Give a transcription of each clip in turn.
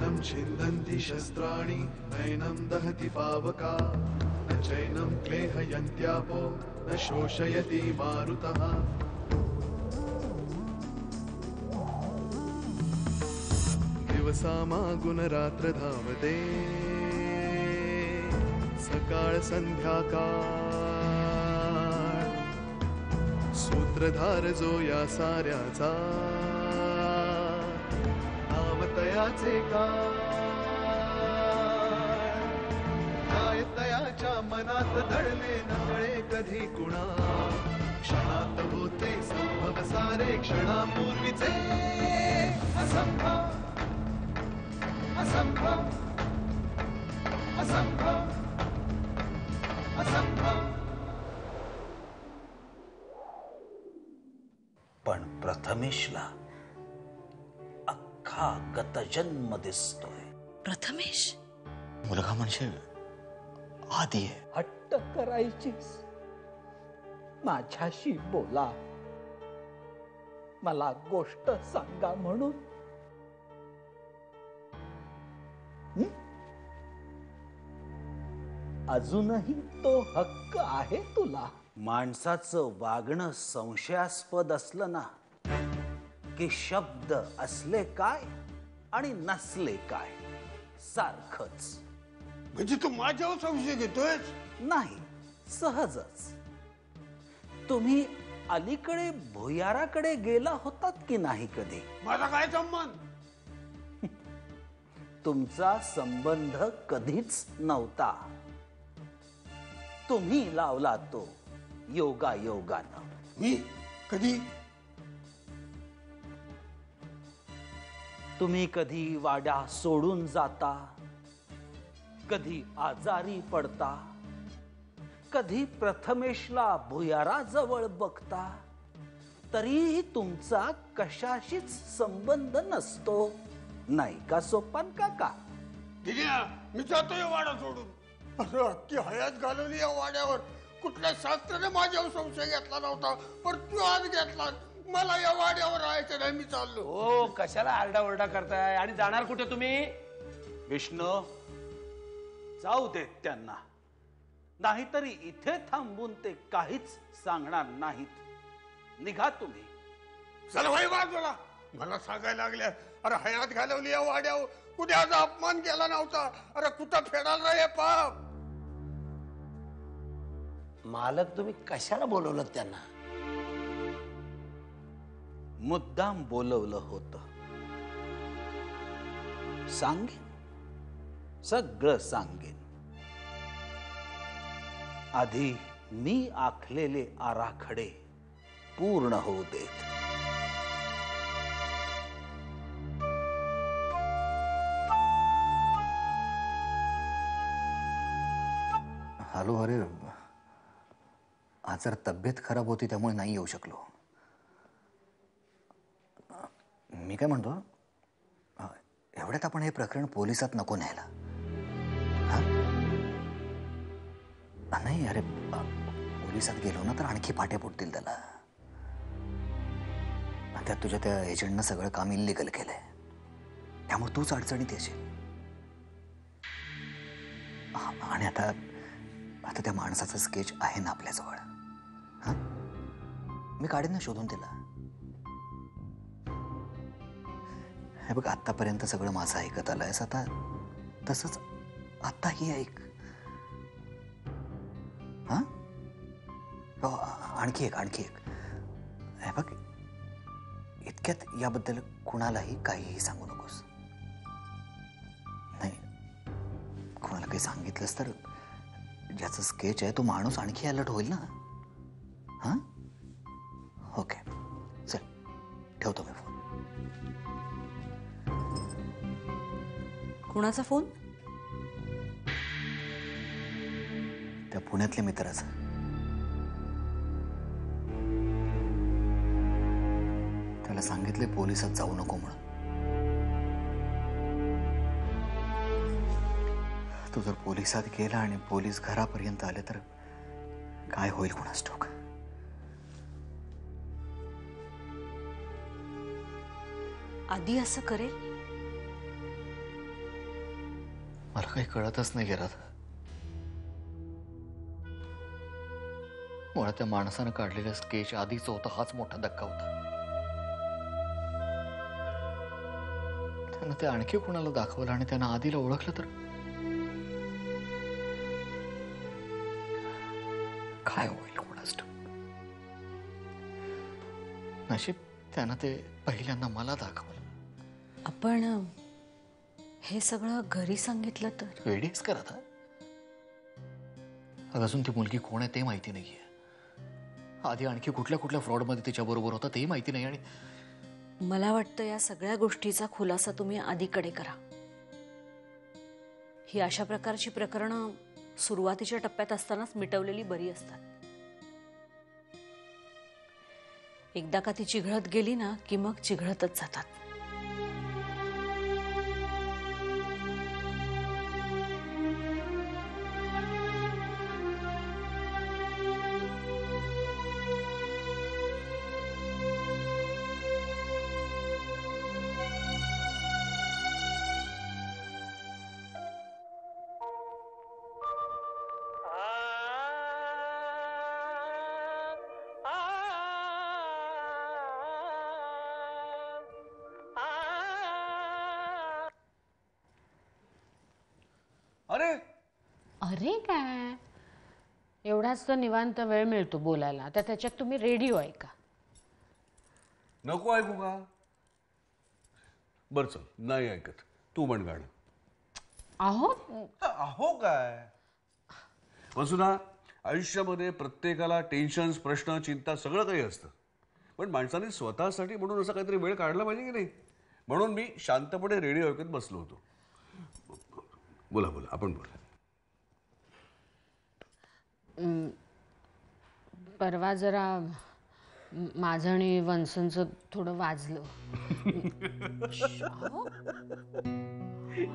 नैनं छिन्दन्ति शस्त्राणि नैनं दहति पावका न चैनं क्लेहयन्त्यापो न शोषयति मारुतः दिवसामागुणरात्र धावते सकाळ संध्याकाळ सूत्रधार जो या साऱ्याचा नामतयाचे काय तयाच्या मनात दडले नकळे कधी कुणा क्षणात होते संभव सारे क्षणापूर्वीचे असंभव असंभव असंभव असंभव. पण प्रथमेशला अख्खा गतजन्म दिसतोय. प्रथमेश मुलगा म्हणजे आधी आहे. हट्ट करायचीस, माझ्याशी बोला, मला गोष्ट सांगा म्हणून. अजूनही तो हक्क आहे तुला. माणसाचं वागणं संशयास्पद असलं ना की शब्द असले काय आणि नसले काय सारखच. म्हणजे तू माझ्यावर संशय घेतोयस? नाही, सहजच. तुम्ही अलीकडे भुयाराकडे गेला होतात की नाही कधी? माझा काय संबंध? तुमचा संबंध कधीच नव्हता. तुम्ही लावला तो योगा योगानं. मी कधी? तुम्ही कधी वाड्या सोडून जाता, कधी आजारी पडता, कधी प्रथमेशला भुयाराजवळ बघता, तरीही तुमचा कशाशीच संबंध नसतो, नाही का सोपान काका? दिल्या, मी जातो या वाडा सोडून. अरे अख्खी हयात घालवली या वाड्यावर. कुठल्या शास्त्राने माझ्यावर संशय घेतला नव्हता, पण तू आज घेतला. मला या वाड्यावर राहायचं नाही, मी चाललो. हो, कशाला आरडाओरडा करताय आणि जाणार कुठे तुम्ही? विष्णू, जाऊ देत त्यांना, नाहीतरी इथे थांबून ते काहीच सांगणार नाहीत. निघा तुम्ही. चला भाई बाजूला. मला सांगायला लागल्या, अरे हयात घालवली या वाड्यावर, कुणाचा अपमान केला नव्हता. अरे कुठं फेडायला हे पाप. मालक, तुम्ही कशाला बोलवलं त्यांना? मुद्दाम बोलवलं होतं. सांगेन, सगळं सांगेन. आधी मी आखलेले आराखडे पूर्ण होऊ देत. हॅलो. अरे आज जरा तब्येत खराब होती त्यामुळे नाही येऊ शकलो. मी काय म्हणतो, एवढ्यात आपण हे प्रकरण पोलिसात नको न्यायला. नाही अरे, पोलिसात गेलो ना तर आणखी पाट्या फुटतील त्याला. त्यात तुझ्या त्या एजंटनं सगळं काम इल्लीगल केलंय, त्यामुळे तूच अडचणीत येशील. आणि आता त्या माणसाचा स्केच आहे ना आपल्याजवळ. मी काढीन ना शोधून तिला. हे बघ, आतापर्यंत सगळं माझं ऐकत आलंयस, आता तसंच आताही ऐक. हो, आणखी एक. हे बघ, इतक्यात याबद्दल कुणालाही काहीही सांगू नकोस. नाही, कुणाला काही सांगितलंस तर ज्याचं स्केच आहे तो माणूस आणखी अलर्ट होईल ना. ओके, चल ठेवतो मी फोन. कुणाचा फोन? त्या पुण्यातल्या मित्राचा. त्याला सांगितले पोलिसात जाऊ नको म्हणून. तो जर पोलिसात गेला आणि पोलीस घरापर्यंत आले तर काय होईल कुणास ठाऊक. आधी असं करेल? मला काही कळतच नाही गेला. मुळात त्या माणसानं काढलेल्या स्केच आधीचा होता हाच मोठा धक्का होता. त्यानं ते आणखी कोणाला दाखवलं आणि त्यानं आधीला ओळखलं तर काय होईल कोणास ठाऊक. नशीब त्यानं ते पहिल्यांदा मला दाखवलं. आपण हे सगळं घरी सांगितलं तर? वेडीच करत अजून ती मुलगी कोण आहे ते माहिती नाहीये. आधी आणखी कुठल्या कुठल्या फ्रॉडमध्ये तिच्या बरोबर होता तेही माहिती नाही. आणि मला वाटतं या सगळ्या गोष्टीचा खुलासा तुम्ही आधीकडे करा. ही अशा प्रकारची प्रकरणं सुरुवातीच्या टप्प्यात असतानाच मिटवलेली बरी असतात. एकदा का ती चिघळत गेली ना की मग चिघळतच जातात. अरे अरे काय एवढाच तर निवांत वेळ मिळतो बोलायला. तर त्याच्यात तुम्ही रेडिओ ऐका. नको ऐकू का? बर चल नाही ऐकत, तू म्हण गाणं. अहो अहो काय वसुधा, आयुष्यामध्ये प्रत्येकाला टेन्शन्स, प्रश्न, चिंता सगळं काही असतं. पण माणसाने स्वतःसाठी म्हणून असं काहीतरी वेळ काढला पाहिजे की नाही. म्हणून मी शांतपणे रेडिओ ऐकत बसलो होतो. बोला बोला, आपण बोला. परवा जरा माझं आणि वंसनचं थोडं वाजलं.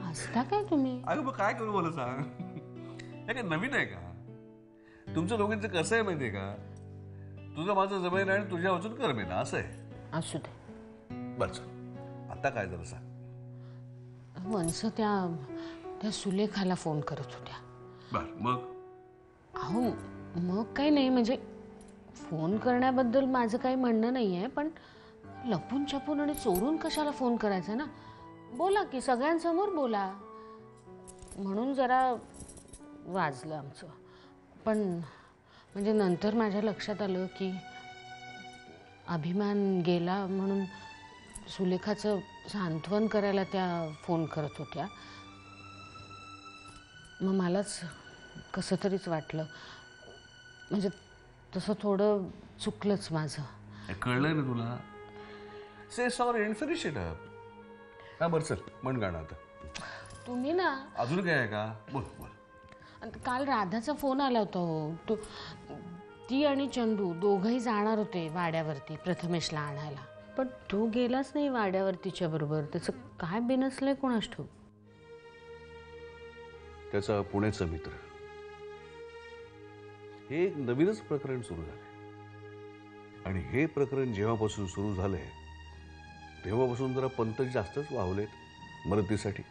हसता काय तुम्ही? अगं मग काय करू मला सांग. हे काय नवीन आहे का? तुमच्या दोघींचं कसं आहे माहितीये का, तुझं माझं जमेन आणि तुझ्या वाचून करमेन असं आहे. असू दे. बरं चल आता काय झालं सांग. वंस त्या सुलेखाला फोन करत होत्या. बर मग? अहो मग काही नाही, म्हणजे फोन करण्याबद्दल माझं काही म्हणणं नाही आहे, पण लपून छपून आणि चोरून कशाला फोन करायचा ना. बोला की सगळ्यांसमोर बोला. म्हणून जरा वाजलं आमचं. पण म्हणजे नंतर माझ्या लक्षात आलं की अभिमान गेला म्हणून सुलेखाचं सांत्वन करायला त्या फोन करत होत्या. मग मलाच कसं तरीच वाटलं. म्हणजे तसं थोडं चुकलंच माझं. कळलंय ना तुला. Say sorry and finish it up. हा बरं चल म्हण गाणं आता. तुम्ही ना अजून काय आहे का? बोल बोल. काल राधाचा फोन आला होता. हो ती आणि चंदू दोघंही जाणार होते वाड्यावरती प्रथमेशला आणायला. पण तो गेलाच नाही वाड्यावर तिच्या बरोबर. त्याचं काय बिनसलंय कोणास ठाऊक. त्याचा पुण्याचा मित्र. हे एक नवीनच प्रकरण सुरू झाले आणि हे प्रकरण जेव्हापासून सुरू झालंय तेव्हापासून जरा पंत जास्तच वाहवलेत मदतीसाठी.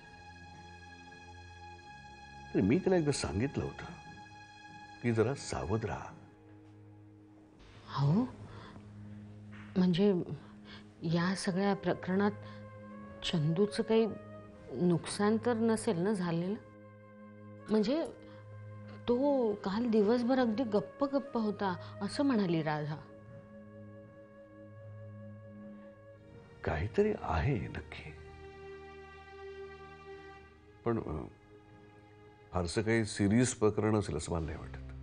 मी त्याला एकदा सांगितलं होतं की जरा सावध राहा. हो म्हणजे या सगळ्या प्रकरणात चंदूचं काही नुकसान तर नसेल ना झालेलं. म्हणजे तो काल दिवसभर अगदी गप्प गप्प होता असं म्हणाली राधा. काहीतरी आहे नक्की, पण फारसं काही सिरियस प्रकरण असेल असं मला नाही वाटत.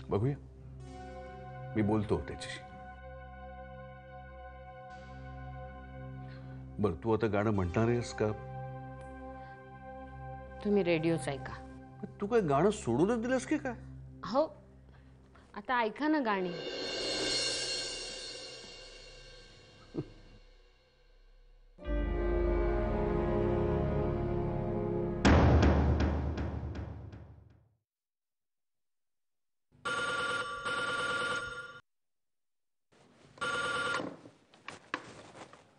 बघूया, मी बोलतो त्याच्याशी. बरं तू आता गाणं म्हणणार आहेस का? तुम्ही रेडिओच ऐका. तू काय गाणं सोडूनच दिलंस की काय? हो आता ऐका ना गाणी.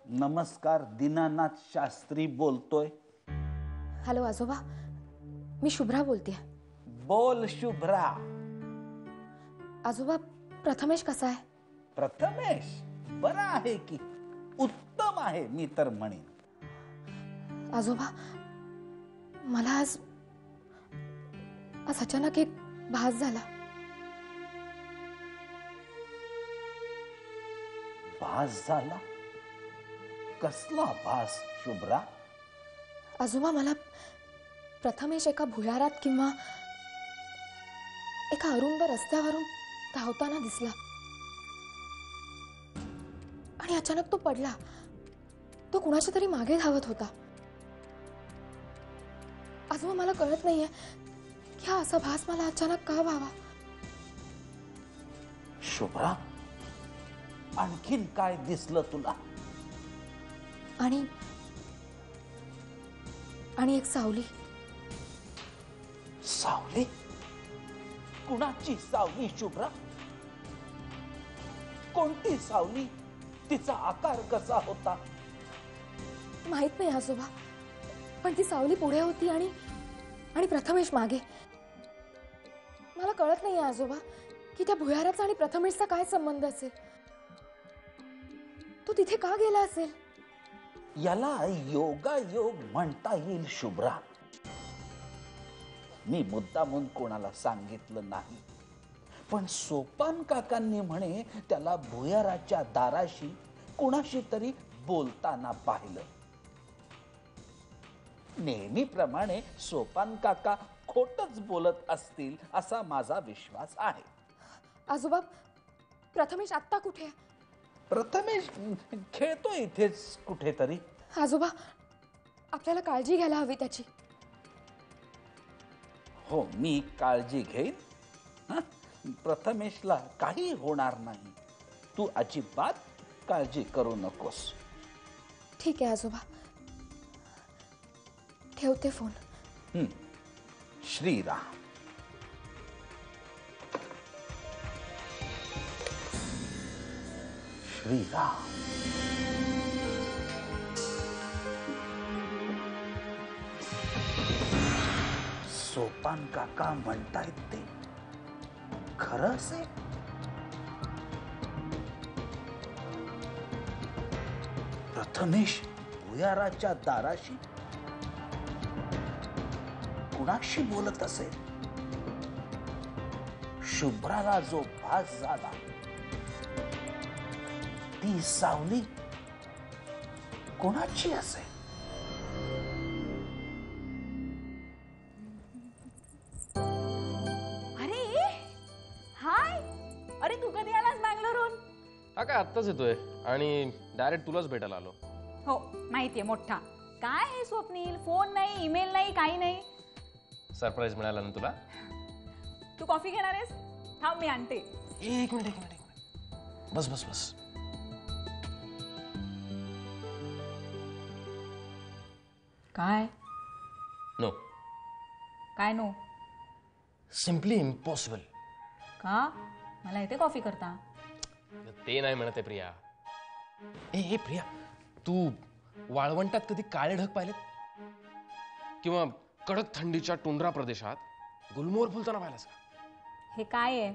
नमस्कार, दीनानाथ शास्त्री बोलतोय. हॅलो आजोबा, मी शुभ्रा बोलतेय. बोल शुभ्रा. आजोबा, प्रथमेश कसा आहे? प्रथमेश बरा आहे की, उत्तम आहे मी तर म्हणेन. आजोबा, मला आज अचानक एक भास झाला. भास झाला? कसला भास शुभ्रा? आजोबा, मला प्रथमेश एका भुयारात किंवा एका अरुंद रस्त्यावरून धावताना दिसला आणि अचानक तो पडला. तो कुणाच्या तरी मागे धावत होता. आजोबा, मला कळत नाहीये की हा असा भास मला अचानक का व्हावा. शुभ्रा, आणखीन काय दिसलं तुला? आणि एक सावली. सावली? कुणाची सावली शुभ्रा? कोणती सावली? तिचा आकार कसा होता? माहित नाही आजोबा, पण ती सावली पुढे होती आणि प्रथमेश मागे. मला कळत नाही आजोबा की त्या भुयाराचा आणि प्रथमेशचा काय संबंध असेल. तो तिथे का गेला असेल? याला योगायोग म्हणता येईल शुभ्रा. मी मुद्दामून कोणाला सांगितलं नाही, पण सोपान काकांनी म्हणे त्याला भुयाराच्या दाराशी कुणाशी तरी बोलताना पाहिलं. नेहमीप्रमाणे सोपान काका खोटच बोलत असतील असा माझा विश्वास आहे. आजोबा, प्रथमेश आत्ता कुठे? प्रथमेश खेळतो इथेच कुठेतरी. आजोबा, आपल्याला काळजी घ्यायला हवी त्याची. हो, मी काळजी घेईन. प्रथमेशला काही होणार नाही. तू अजिबात काळजी करू नकोस. ठीक आहे आजोबा, ठेवते फोन. श्रीराम. श्रीराम. सोपान काका म्हणतायत ते खरं असेल? प्रथमेश भुयाराच्या दाराशी कुणाशी बोलत असेल? शुभ्राला जो भास झाला, ती सावली कोणाची असेल? अरे हाय, अरे तू कधी आलास बँगलोरहून? हा काय आत्ताच येतोय आणि डायरेक्ट तुलाच भेटायला आलो. हो माहितीये, मोठा. काय हे स्वप्नील, फोन नाही, ईमेल नाही, काही नाही. सरप्राईज मिळाला ना तुला? तू कॉफी घेणार आहेस? थांब मी आणते. एक मिनिट. बस. काय? नो. काय नो? Simply impossible. का? मला येते कॉफी करता. ते नाही म्हणत आहे प्रिया. ए प्रिया, तू वाळवंटात कधी काळे ढग पाहिलेत? किंवा कडक थंडीच्या टुंड्रा प्रदेशात गुलमोहर फुलताना पाहिलंस का? हे काय आहे?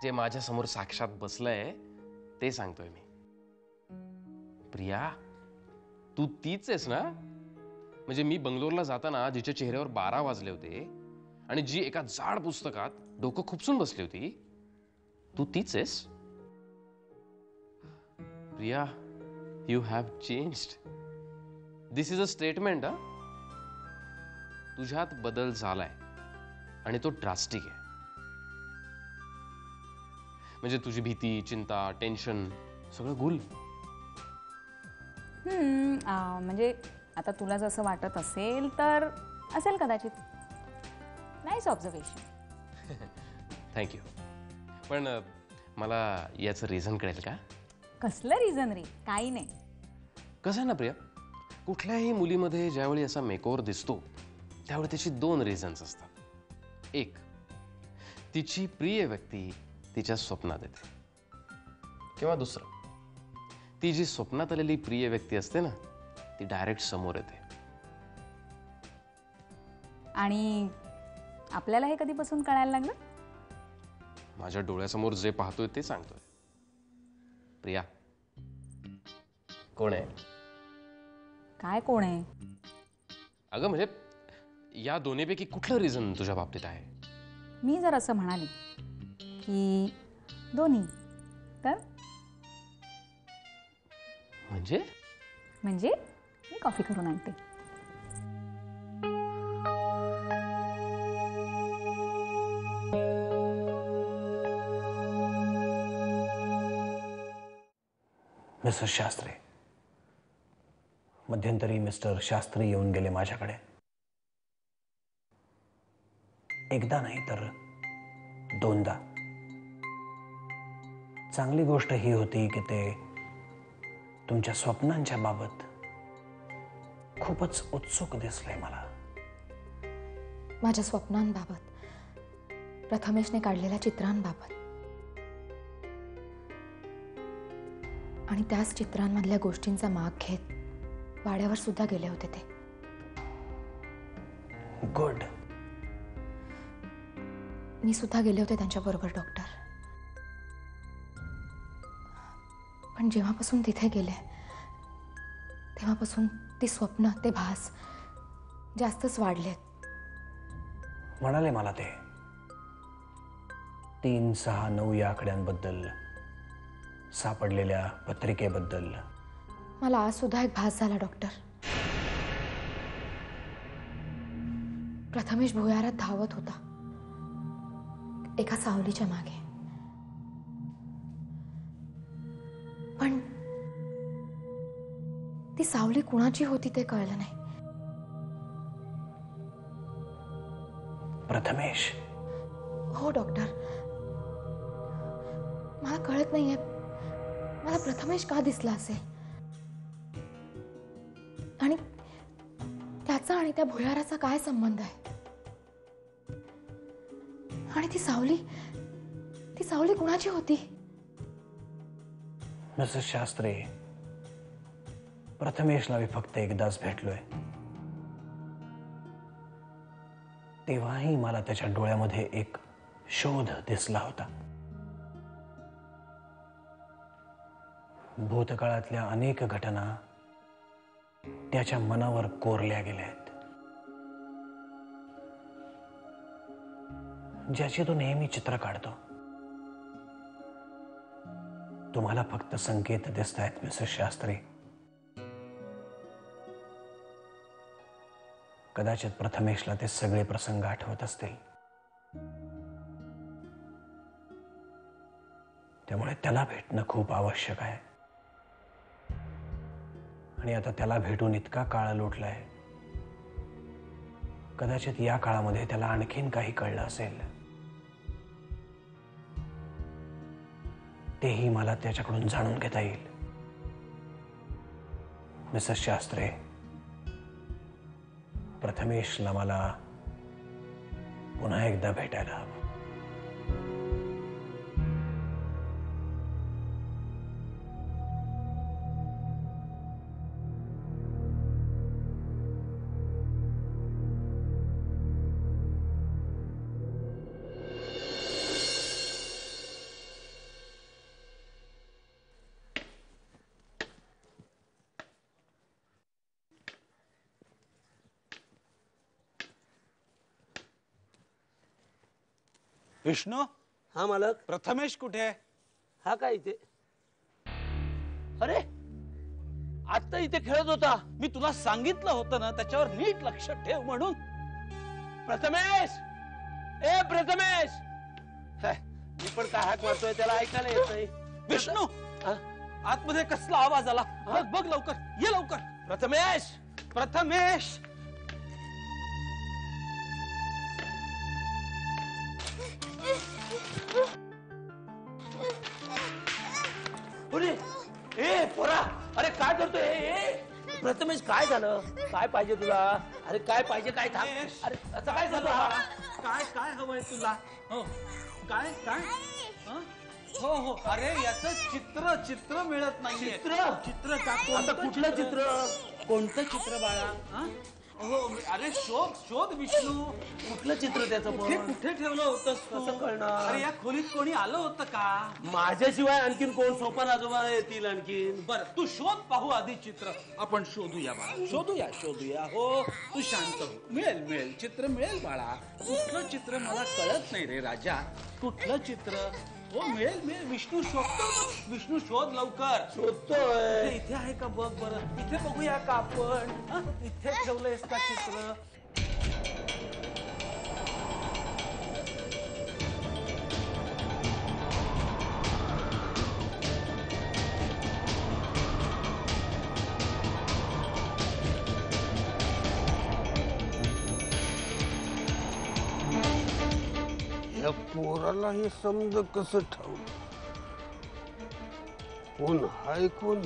जे माझ्या समोर साक्षात बसलंय ते सांगतोय मी. प्रिया, तू तीच आहेस ना? म्हणजे मी बंगलोरला जाताना जिच्या चेहऱ्यावर 12 वाजले होते आणि जी एका जाड पुस्तकात डोकं खुपसून बसली होती, तू तीच आहेस? Priya, you have changed. This is a statement. तुझ्यात बदल झालाय आणि तो ड्रास्टिक आहे. म्हणजे तुझी भीती, चिंता, टेन्शन सगळं गुल. म्हणजे आता तुला जसं वाटत असेल तर असेल कदाचित. Nice observation. थँक्यू. पण मला याचं रिझन कळेल का? कसलं रिझन रे? काही नाही. कसं आहे ना प्रिया, कुठल्याही मुलीमध्ये ज्यावेळी असा मेकओव्हर दिसतो त्यावेळी त्याची 2 रिझन्स असतात. एक, तिची प्रिय व्यक्ती तिच्या स्वप्नात येते. किंवा दुसरं, ती जी स्वप्नात आलेली प्रिय व्यक्ती असते ना, ती डायरेक्ट समोर येते. आणि आपल्याला हे कधीपासून कळायला लागलं? माझ्या डोळ्यासमोर जे पाहतोय ते सांगतोय. प्रिया कोण आहे? काय कोण आहे? अगं म्हणजे या दोन्हीपैकी कुठलं रिझन तुझ्या बाबतीत आहे? मी जर असं म्हणाले की दोन्ही, तर म्हणजे मी कॉफी करून आणते. मिस्टर शास्त्री, मध्यंतरी मिस्टर शास्त्री येऊन गेले माझ्याकडे. एकदा नाही तर दोनदा. चांगली गोष्ट ही होती की ते तुमच्या स्वप्नांच्या बाबत खूपच उत्सुक दिसले मला. माझ्या स्वप्नांबाबत, प्रथमेशने काढलेल्या चित्रांबाबत आणि त्याच चित्रांमधल्या गोष्टींचा माग घेत वाड्यावर सुद्धा गेले होते ते. गुड. मी सुद्धा गेले होते त्यांच्याबरोबर डॉक्टर. पण जेव्हापासून तिथे गेले तेव्हापासून ती स्वप्न, ते भास जास्तच वाढलेत. म्हणाले मला ते 3, 6, 9 या आकड्यांबद्दल, सापडलेल्या पत्रिकेबद्दल. मला आज सुद्धा एक भास झाला डॉक्टर. प्रथमेश भुयारात धावत होता एका सावलीच्या मागे. पण ती सावली कुणाची होती ते कळलं नाही. प्रथमेश? हो डॉक्टर, मला कळत नाहीये मला प्रथमेश का दिसला असेल, आणि त्याचा आणि त्या भुयाराचा काय संबंध आहे, आणि ती सावली कुणाची होती? मिस्टर शास्त्री, प्रथमेशला मी फक्त एकदाच भेटलोय. तेव्हाही मला त्याच्या डोळ्यामध्ये एक शोध दिसला होता. भूतकाळातल्या अनेक घटना त्याच्या मनावर कोरल्या गेल्या आहेत, ज्याची तो नेहमी चित्र काढतो. तुम्हाला फक्त संकेत दिसत आहेत मिस्टर शास्त्री. कदाचित प्रथमेशला ते सगळे प्रसंग आठवत असतील, त्यामुळे त्याला भेटणं खूप आवश्यक आहे. आणि आता त्याला भेटून इतका काळ लोटलाय, कदाचित या काळामध्ये त्याला आणखीन काही कळलं असेल. तेही मला त्याच्याकडून जाणून घेता येईल. मिस्टर शास्त्री, प्रथमेशला मला पुन्हा एकदा भेटायला हवं. विष्णू? हा मालक. प्रथमेश कुठे आहे? हा काय इथे? अरे आता इथे खेळत होता. मी तुला सांगितलं होतं ना त्याच्यावर नीट लक्ष ठेव म्हणून. प्रथमेश, ए प्रथमेश! मी पण काय हाक मारतोय त्याला ऐकायला येत नाही. विष्णू, आतमध्ये कसला आवाज आला? बघ लवकर, ये लवकर. प्रथमेश, प्रथमेश! अरे ए पोरा, अरे काय करतोय? प्रथमेश काय झालं? काय पाहिजे तुला? अरे काय पाहिजे? काय थांब. अरे असं काय झालं? काय काय हवंय तुला? हो काय काय? हो हो, अरे याचं चित्र मिळत नाहीये. चित्र? चित्र का? आता कुठलं चित्र? कोणतं चित्र बाळा? हो अरे शोध शोध विष्णू. कुठलं चित्र त्याचं कुठे ठेवलं होतंस तू? कसं कळणार? अरे या खोलीत कोणी आलं होतं का? माझ्याशिवाय आणखीन कोण सोपान आजोबा येतील आणखीन? बर तू शोध पाहू आधी चित्र. आपण शोधूया बाळा, शोधूया. हो तू शांत हो. मिळेल चित्र मिळेल बाळा. कुठलं चित्र मला कळत नाही रे राजा. कुठलं चित्र? हो मिळेल. विष्णू विष्णू शोध लवकर. शोधतोय. इथे आहे का बघ बरं. इथे बघूया का आपण. इथे ठेवलंयस का चित्र? या पोराला हे समज कसं ठाऊ कोण हाय कोण